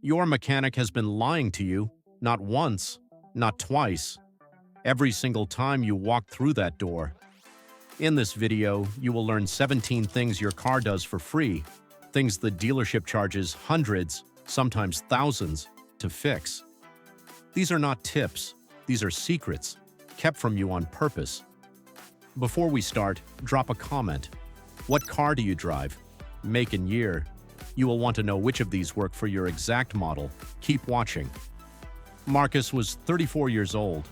Your mechanic has been lying to you, not once, not twice, every single time you walk through that door. In this video, you will learn 17 things your car does for free, things the dealership charges hundreds, sometimes thousands, to fix. These are not tips, these are secrets, kept from you on purpose. Before we start, drop a comment. What car do you drive? Make and year. You will want to know which of these work for your exact model. Keep watching. Marcus was 34 years old.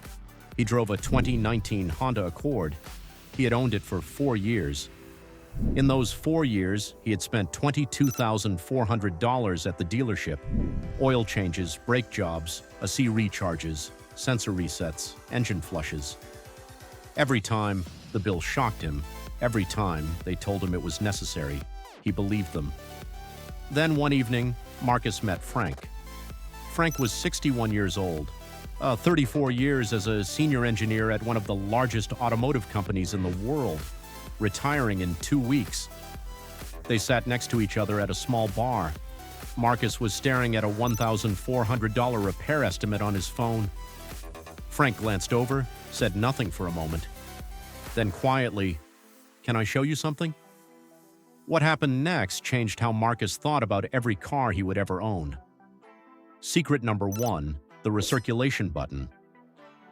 He drove a 2019 Honda Accord. He had owned it for 4 years. In those 4 years, he had spent $22,400 at the dealership. Oil changes, brake jobs, AC recharges, sensor resets, engine flushes. Every time, the bill shocked him. Every time, they told him it was necessary. He believed them. Then one evening, Marcus met Frank. Frank was 61 years old, 34 years as a senior engineer at one of the largest automotive companies in the world, retiring in 2 weeks. They sat next to each other at a small bar. Marcus was staring at a $1,400 repair estimate on his phone. Frank glanced over, said nothing for a moment. Then quietly, "Can I show you something?" What happened next changed how Marcus thought about every car he would ever own. Secret number 1, the recirculation button.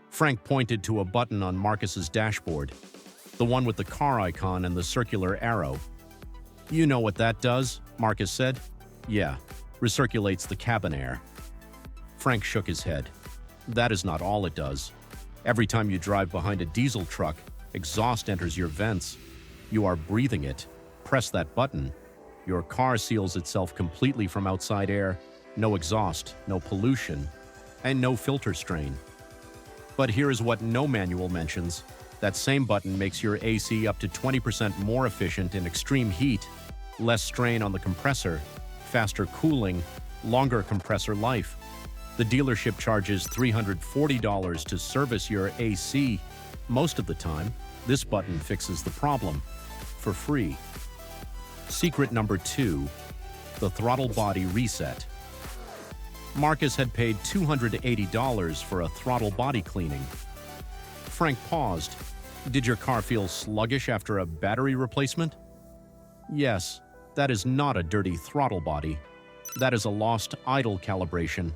Frank pointed to a button on Marcus's dashboard, the one with the car icon and the circular arrow. "You know what that does," Marcus said. "Yeah, recirculates the cabin air." Frank shook his head. "That is not all it does. Every time you drive behind a diesel truck, exhaust enters your vents. You are breathing it. Press that button. Your car seals itself completely from outside air. No exhaust, no pollution, and no filter strain. But here is what no manual mentions. That same button makes your AC up to 20% more efficient in extreme heat, less strain on the compressor, faster cooling, longer compressor life. The dealership charges $340 to service your AC. Most of the time, this button fixes the problem, for free. Secret number 2, the throttle body reset. Marcus had paid $280 for a throttle body cleaning. Frank paused. "Did your car feel sluggish after a battery replacement?" "Yes, that is not a dirty throttle body. That is a lost idle calibration.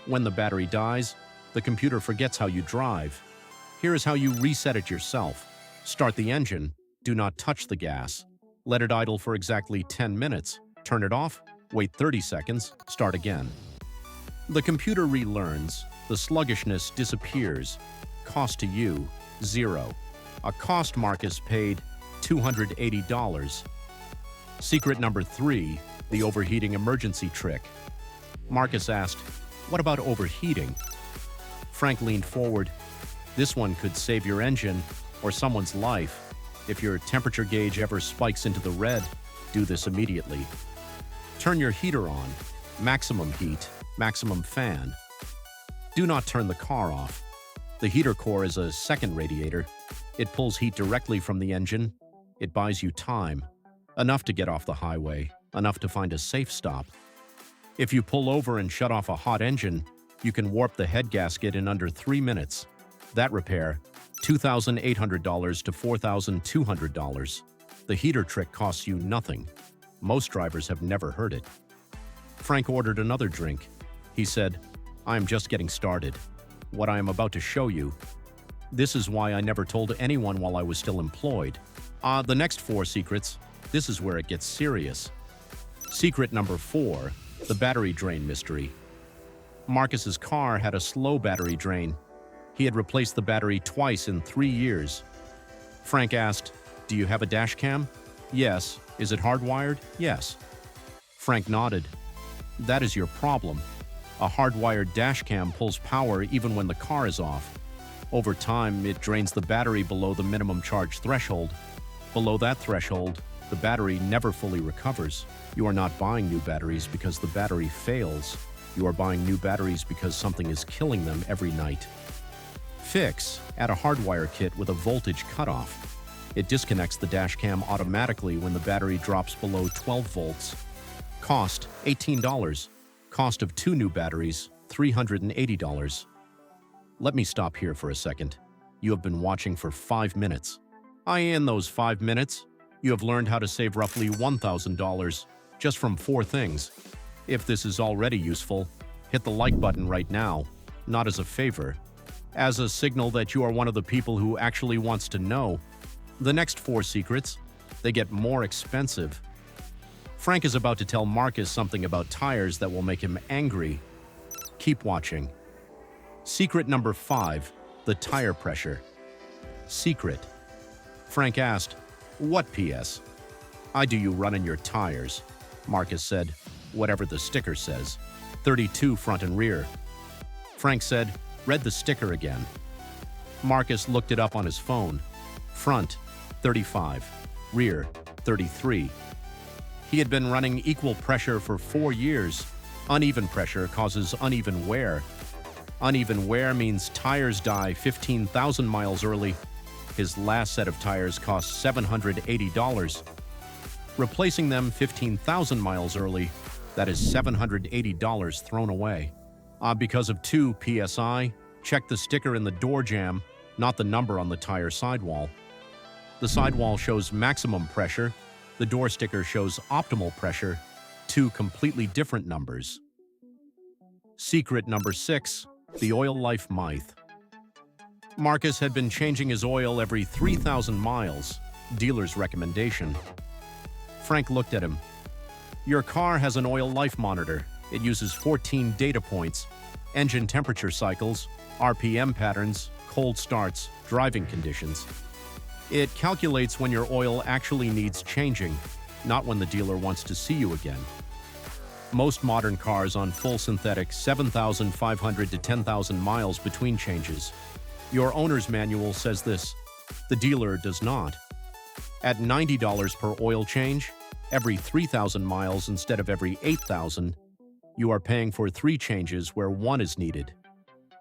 When the battery dies, the computer forgets how you drive. Here is how you reset it yourself. Start the engine. Do not touch the gas. Let it idle for exactly 10 minutes. Turn it off. Wait 30 seconds. Start again. The computer relearns. The sluggishness disappears. Cost to you, 0. A cost Marcus paid $280. Secret number 3, the overheating emergency trick. Marcus asked, "What about overheating?" Frank leaned forward. "This one could save your engine or someone's life. If your temperature gauge ever spikes into the red, do this immediately. Turn your heater on. Maximum heat, maximum fan. Do not turn the car off. The heater core is a second radiator. It pulls heat directly from the engine. It buys you time. Enough to get off the highway, enough to find a safe stop. If you pull over and shut off a hot engine, you can warp the head gasket in under 3 minutes. That repair, $2,800 to $4,200. The heater trick costs you nothing. Most drivers have never heard it." Frank ordered another drink. He said, "I am just getting started. What I am about to show you. This is why I never told anyone while I was still employed." The next 4 secrets, this is where it gets serious. Secret number 4, the battery drain mystery. Marcus's car had a slow battery drain. He had replaced the battery twice in 3 years. Frank asked, "Do you have a dash cam?" "Yes." "Is it hardwired?" "Yes." Frank nodded. "That is your problem. A hardwired dash cam pulls power even when the car is off. Over time, it drains the battery below the minimum charge threshold. Below that threshold, the battery never fully recovers. You are not buying new batteries because the battery fails. You are buying new batteries because something is killing them every night. Fix: add a hardwire kit with a voltage cutoff. It disconnects the dash cam automatically when the battery drops below 12 volts. Cost: $18. Cost of 2 new batteries, $380. Let me stop here for a second. You have been watching for 5 minutes. In those 5 minutes, you have learned how to save roughly $1,000 just from 4 things. If this is already useful, hit the like button right now, not as a favor, as a signal that you are one of the people who actually wants to know. The next 4 secrets, they get more expensive. Frank is about to tell Marcus something about tires that will make him angry. Keep watching. Secret number 5, the tire pressure. Secret. Frank asked, "What PS? I do you run in your tires?" Marcus said, "Whatever the sticker says. 32 front and rear." Frank said, "Read the sticker again." Marcus looked it up on his phone. Front, 35. Rear, 33. He had been running equal pressure for 4 years. Uneven pressure causes uneven wear. Uneven wear means tires die 15,000 miles early. His last set of tires cost $780. Replacing them 15,000 miles early, that is $780 thrown away. Because of 2 PSI, check the sticker in the door jamb, not the number on the tire sidewall. The sidewall shows maximum pressure. The door sticker shows optimal pressure, 2 completely different numbers. Secret number 6, the oil life myth. Marcus had been changing his oil every 3,000 miles, dealer's recommendation. Frank looked at him. "Your car has an oil life monitor. It uses 14 data points, engine temperature cycles, RPM patterns, cold starts, driving conditions. It calculates when your oil actually needs changing, not when the dealer wants to see you again. Most modern cars on full synthetic 7,500 to 10,000 miles between changes. Your owner's manual says this. The dealer does not. At $90 per oil change, every 3,000 miles instead of every 8,000, you are paying for 3 changes where 1 is needed.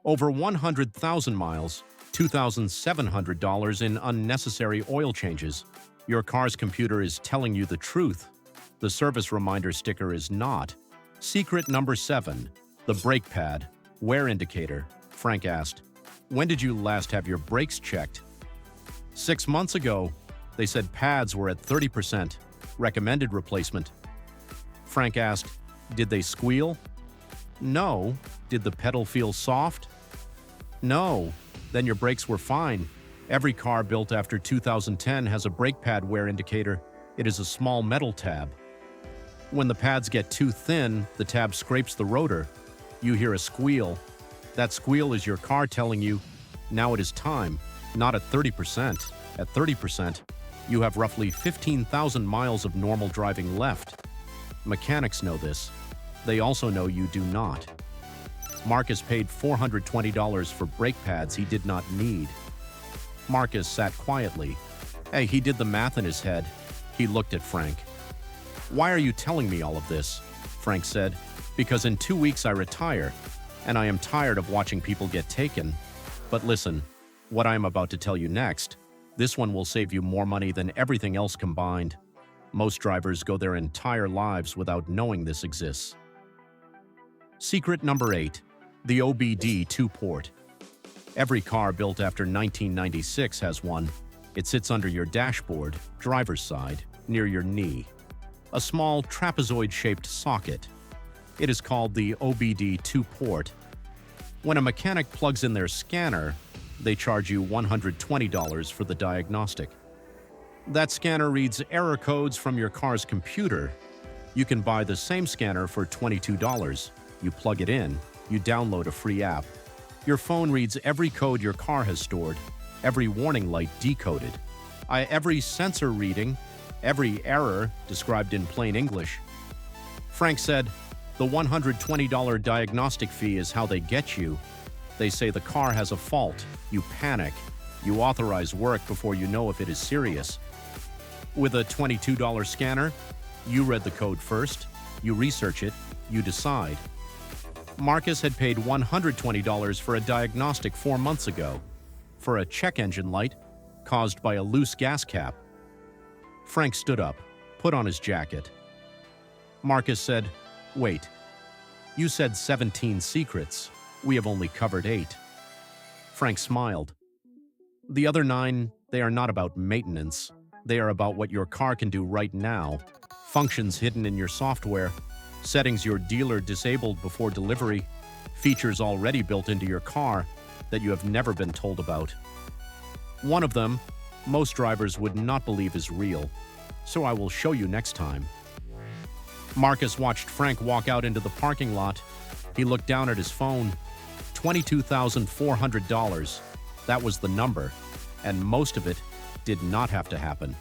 Over 100,000 miles, $2,700 in unnecessary oil changes. Your car's computer is telling you the truth. The service reminder sticker is not. Secret number 7, the brake pad, wear indicator. Frank asked, "When did you last have your brakes checked?" 6 months ago. They said pads were at 30%, recommended replacement. Frank asked, "Did they squeal?" "No." "Did the pedal feel soft?" "No." "Then your brakes were fine. Every car built after 2010 has a brake pad wear indicator. It is a small metal tab. When the pads get too thin, the tab scrapes the rotor. You hear a squeal. That squeal is your car telling you, now it is time, not at 30%. At 30%, you have roughly 15,000 miles of normal driving left. Mechanics know this. They also know you do not. Marcus paid $420 for brake pads he did not need. Marcus sat quietly. He did the math in his head. He looked at Frank. "Why are you telling me all of this?" Frank said. "Because in 2 weeks I retire, and I am tired of watching people get taken. But listen, what I am about to tell you next, this one will save you more money than everything else combined. Most drivers go their entire lives without knowing this exists." Secret number 8, the OBD 2-port. Every car built after 1996 has one. It sits under your dashboard, driver's side, near your knee. A small trapezoid-shaped socket. It is called the OBD 2-port. When a mechanic plugs in their scanner, they charge you $120 for the diagnostic. That scanner reads error codes from your car's computer. You can buy the same scanner for $22. You plug it in, you download a free app. Your phone reads every code your car has stored, every warning light decoded, every sensor reading, every error described in plain English. Frank said, "The $120 diagnostic fee is how they get you. They say the car has a fault. You panic. You authorize work before you know if it is serious. With a $22 scanner, you read the code first, you research it, you decide." Marcus had paid $120 for a diagnostic 4 months ago, for a check engine light caused by a loose gas cap. Frank stood up, put on his jacket. Marcus said, "Wait." You said 17 secrets. We have only covered 8. Frank smiled. The other 9, they are not about maintenance. They are about what your car can do right now. Functions hidden in your software, settings your dealer disabled before delivery, features already built into your car that you have never been told about. One of them, most drivers would not believe is real, so I will show you next time. Marcus watched Frank walk out into the parking lot. He looked down at his phone. $22,400. That was the number, and most of it did not have to happen.